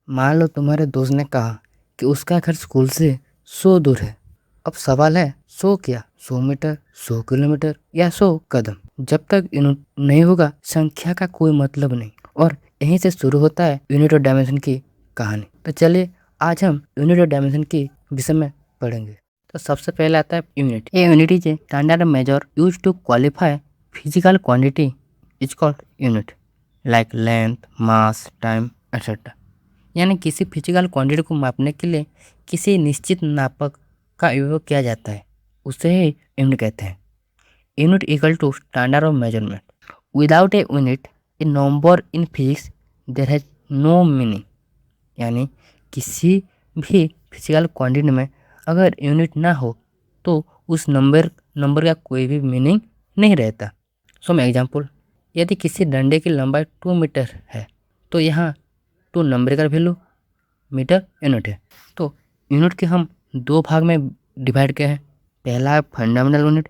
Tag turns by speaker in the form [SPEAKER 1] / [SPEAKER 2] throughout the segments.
[SPEAKER 1] मान लो तुम्हारे दोस्त ने कहा कि उसका घर स्कूल से 100 दूर है। अब सवाल है 100 क्या, 100 मीटर, 100 किलोमीटर या 100 कदम। जब तक यूनिट नहीं होगा संख्या का कोई मतलब नहीं। और यहीं से शुरू होता है यूनिट और डायमेंशन की कहानी। तो चलिए आज हम यूनिट और डायमेंशन के विषय में पढ़ेंगे। तो सबसे पहले आता है यूनिट। ये unit is a standard measure used to qualify physical quantity is called unit like length, mass, time etcetera. यानी किसी फिजिकल क्वांटिटी को मापने के लिए किसी निश्चित नापक का उपयोग किया जाता है, उसे ही यूनिट कहते हैं। Unit equal to standard of measurement. Without a unit a number in physics there has no meaning. यानी किसी भी फिजिकल क्वांटिटी में अगर यूनिट ना हो तो उस नंबर का कोई भी मीनिंग नहीं रहता। सो मैं एग्जाम्पल, यदि किसी डंडे की लंबाई 2 मीटर है तो यहाँ 2 नंबर का वैल्यू, मीटर यूनिट है। तो यूनिट के हम दो भाग में डिवाइड किए हैं। पहला है फंडामेंटल यूनिट,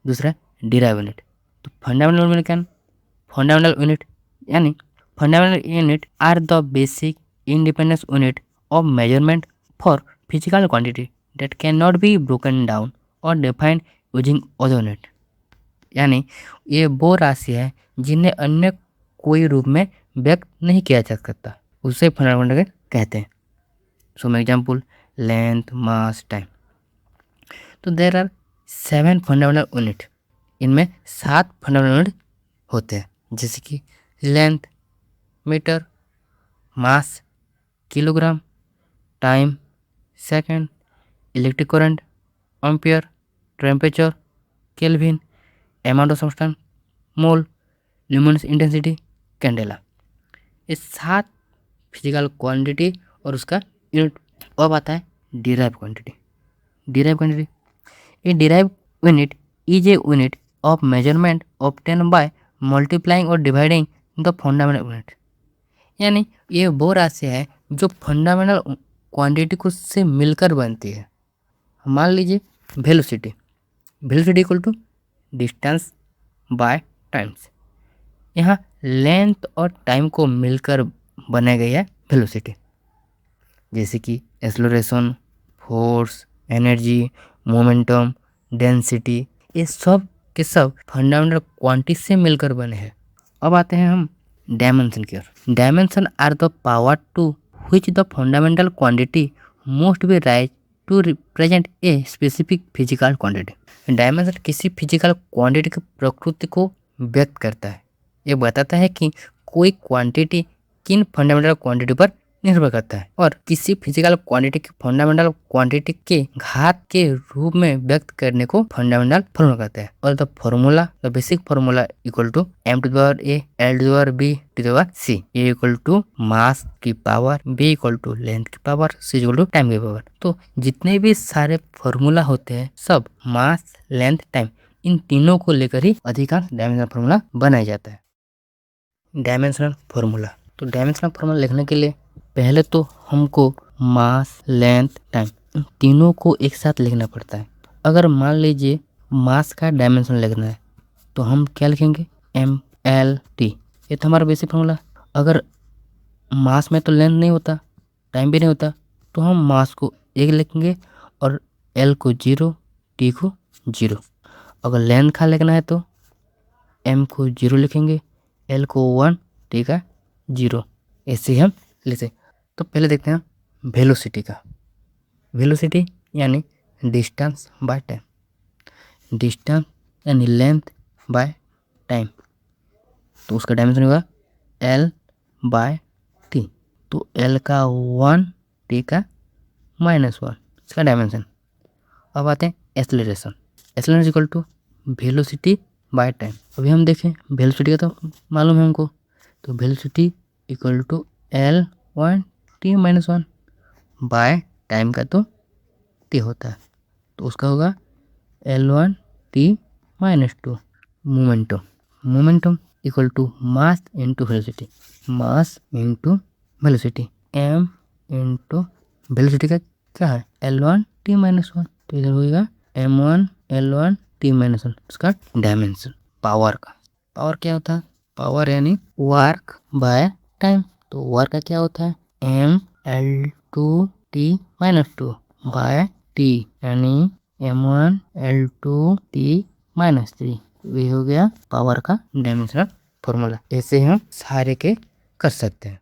[SPEAKER 1] दूसरा डिराइव यूनिट। तो फंडामेंटल यूनिट क्या है? फंडामेंटल यूनिट यानी fundamental unit are the basic independence unit of measurement for physical quantity that can not be broken down और डिफाइंड यूजिंग अदर यूनिट। यानी ये वो राशि है जिन्हें अन्य कोई रूप में व्यक्त नहीं किया जा सकता, उसे फंडामेंटल कहते हैं। सो मैं एग्जाम्पल, लेंथ, मास, टाइम। तो देर आर 7 फंडामेंटल यूनिट। इनमें 7 फंडामेंटल यूनिट होते हैं, जैसे कि length metre, mass kilogram, time second, electric current ampere, temperature kelvin, amount of substance mole, luminous intensity candela. ये 7 फिजिकल क्वांटिटी और उसका यूनिट। अब आता है derive quantity. Derive quantity, A derive unit is a unit of measurement obtain by multiplying और dividing the fundamental unit. यानी ये वो राशि है जो फंडामेंटल क्वांटिटी को से मिलकर बनती है। मान लीजिए velocity. Velocity equal to distance by times. यहाँ लेंथ और टाइम को मिलकर बनाई गई है वेलोसिटी। जैसे कि acceleration, force, energy, momentum, density, ये सब के सब फंडामेंटल क्वांटिटी से मिलकर बने हैं। अब आते हैं हम डायमेंशन की ओर। Dimension are the power to which the fundamental quantity must be raise to represent a specific physical quantity. Dimension किसी फिजिकल क्वांटिटी की प्रकृति को व्यक्त करता है। ये बताता है कि कोई क्वांटिटी किन फंडामेंटल क्वांटिटी पर निर्भर करता है और किसी फिजिकल क्वांटिटी की फंडामेंटल क्वांटिटी के घात के रूप में व्यक्त करने को फंडामेंटल फॉर्मूला कहते हैं। और the basic formula equal to m to the power a l to the power b to the power c। a equal to mass की power, b equal to length की power, c equal to time की power. तो जितने भी सारे formula होते हैं सब मास, लेंथ, टाइम, इन तीनों को लेकर ही अधिकांश डायमेंशनल फॉर्मूला बनाया जाता है। Dimensional formula. तो डायमेंशनल फॉर्मूला लिखने के लिए पहले तो हमको मास, लेंथ, टाइम इन तीनों को एक साथ लिखना पड़ता है। अगर मान लीजिए मास का डायमेंशन लिखना है तो हम क्या लिखेंगे, एम एल टी। ये तो हमारा बेसिक फॉर्मूला। अगर मास में तो लेंथ नहीं होता, टाइम भी नहीं होता, तो हम मास को 1 लिखेंगे और एल को 0, टी को 0। अगर लेंथ का लिखना है तो एम को 0 लिखेंगे, एल को 1, टी का 0। ऐसे ही हम लिखते। तो पहले देखते हैं वेलोसिटी का। वेलोसिटी यानी डिस्टेंस बाय टाइम। डिस्टेंस यानी लेंथ बाय टाइम, तो उसका डायमेंशन होगा एल बाय टी। तो एल का 1, टी का -1, इसका डायमेंशन। अब आते हैं acceleration. Acceleration equal to velocity by time. अभी हम देखें वेलोसिटी का तो मालूम है हमको, तो velocity equal to L1 t -1 by time का तो t होता है, तो उसका होगा L1 t -2। Momentum. Momentum equal to mass into velocity. Mass into velocity, m into velocity का क्या है, L1 t -1, तो इधर होगा m1 L1 t -1, उसका डायमेंशन। पावर का। पावर क्या होता है, पावर यानी वर्क बाय टाइम। तो वर्क का क्या होता है, m_l_2t-2 बाय t, यानी m1l2t-3। ये हो गया पावर का डायमेंशनल फॉर्मूला। ऐसे हम सारे के कर सकते हैं।